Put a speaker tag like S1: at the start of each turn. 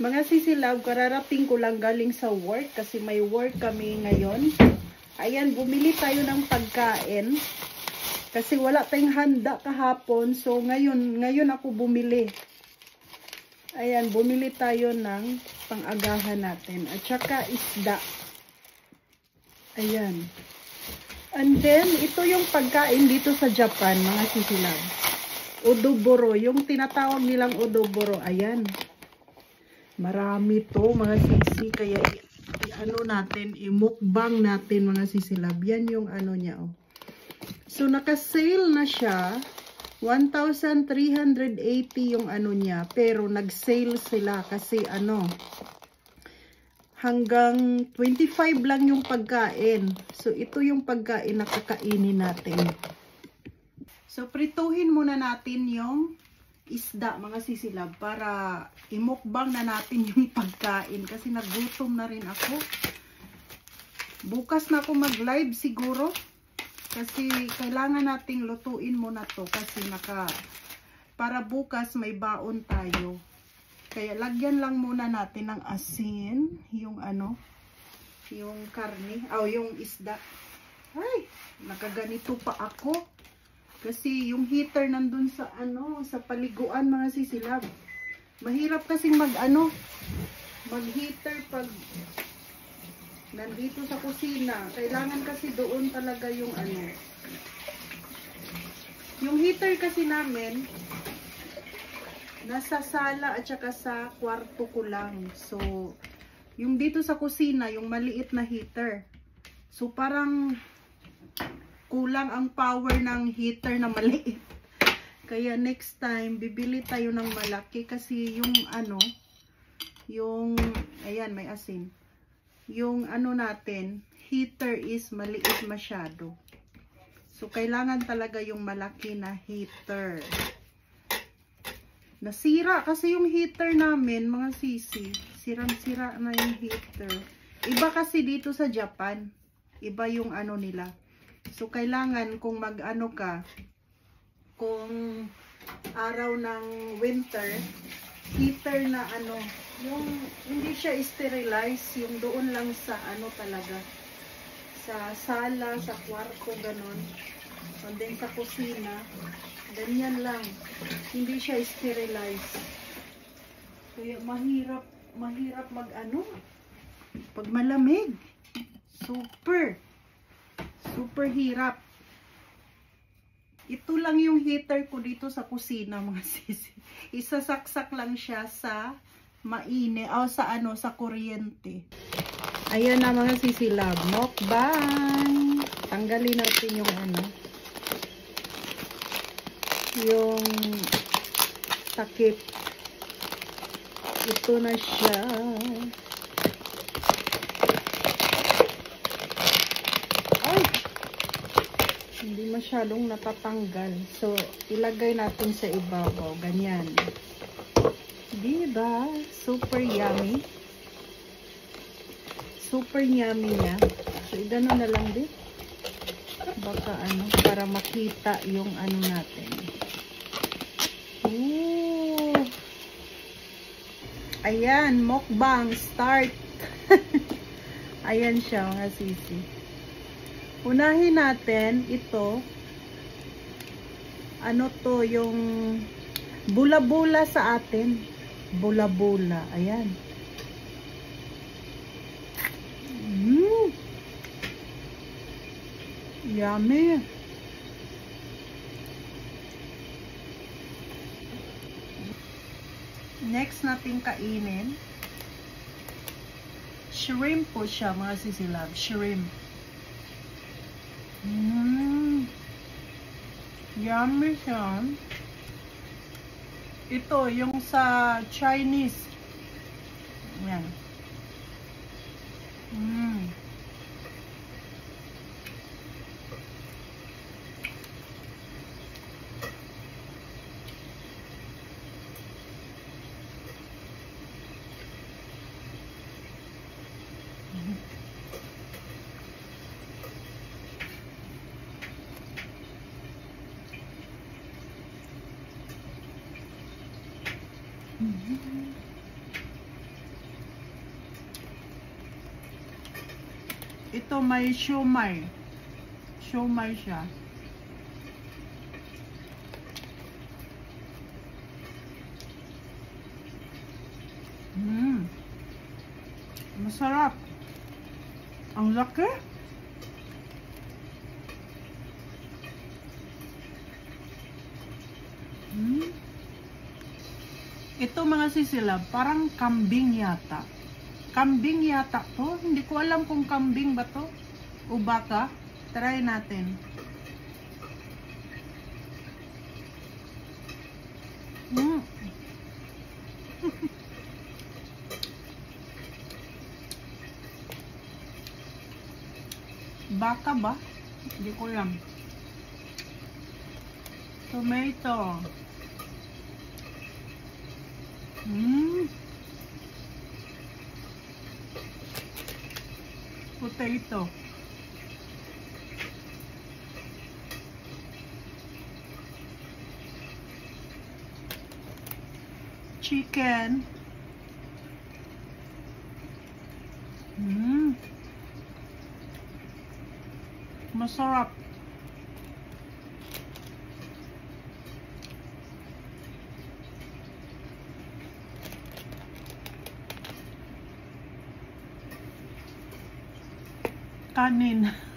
S1: Mga sisilab, kararating ko lang galing sa work kasi may work kami ngayon. Ayan, bumili tayo ng pagkain kasi wala tayong handa kahapon. So ngayon ako bumili. Ayan, bumili tayo ng pang-agahan natin at saka isda. Ayan. And then, ito yung pagkain dito sa Japan, mga sisilab. Odoboro, yung tinatawag nilang odoboro. Ayan. Marami to, mga sisi. Kaya, i-ano natin, i-mukbang natin, mga sisilab. Yan yung ano niya, oh. So, naka-sale na siya. 1,380 yung ano niya. Pero, nag-sale sila kasi ano, hanggang 25 lang yung pagkain. So, ito yung pagkain na kakainin natin. So, prituhin muna natin yung isda, mga sisilab, para imukbang na natin yung pagkain. Kasi nagutom na rin ako. Bukas na ako mag-live siguro. Kasi kailangan nating lutuin muna to. Kasi para bukas may baon tayo. Kaya lagyan lang muna natin ng asin, yung ano, yung karne, yung isda. Ay, nakaganito pa ako. Kasi yung heater nandun sa ano, sa paliguan, mga sisilab. Mahirap kasing mag-heater pag nandito sa kusina. Kailangan kasi doon talaga yung ano. Yung heater kasi namin, nasa sala at saka sa kwarto ko lang. So, yung dito sa kusina, yung maliit na heater. So, parang kulang ang power ng heater na maliit. Kaya next time, bibili tayo ng malaki kasi yung ano, yung, ayan, may asin. Yung ano natin, heater is maliit masyado. So, kailangan talaga yung malaki na heater. Nasira kasi yung heater namin, mga sisi. Sirang-sira na yung heater. Iba kasi dito sa Japan. Iba yung ano nila. So, kailangan kung mag-ano ka, kung araw ng winter, heater na ano, yung hindi siya sterilize, yung doon lang sa ano talaga, sa sala, sa kwarto, ganon. And then sa kusina, ganyan lang. Hindi siya sterilize. Kaya mahirap mag-ano. Pag malamig. Super hirap. Ito lang yung heater ko dito sa kusina, mga sisi. Isasaksak lang siya sa sa kuryente. Ayan na, mga sisilab. Mukbang. Tanggalin natin yung ano, yung takip. Ito na siya. Ay! Hindi masyadong natatanggal. So, ilagay natin sa ibabaw. Ganyan. Diba? Super yummy. Super yummy niya. So, igano na lang din. Baka ano, para makita yung ano natin. Ooh. Ayan, mukbang start. Ayan siya, mga sisi. Unahin natin ito. Ano to, yung bula-bula sa atin. Bula-bula. Ayan. Yummy. Next natin kainin, shrimp po siya, mga sisilab. Shrimp. Yummy siya. Ito, yung sa Chinese. Yan. Ito may siomai. Siomai siya. Masarap. Ang laki. Ito mga sisilab, parang kambing yata. Kambing yata to. Hindi ko alam kung kambing ba to o baka. Try natin. Baka ba? Hindi ko alam. Tomato. Potato. Chicken. Masarap. Kanin.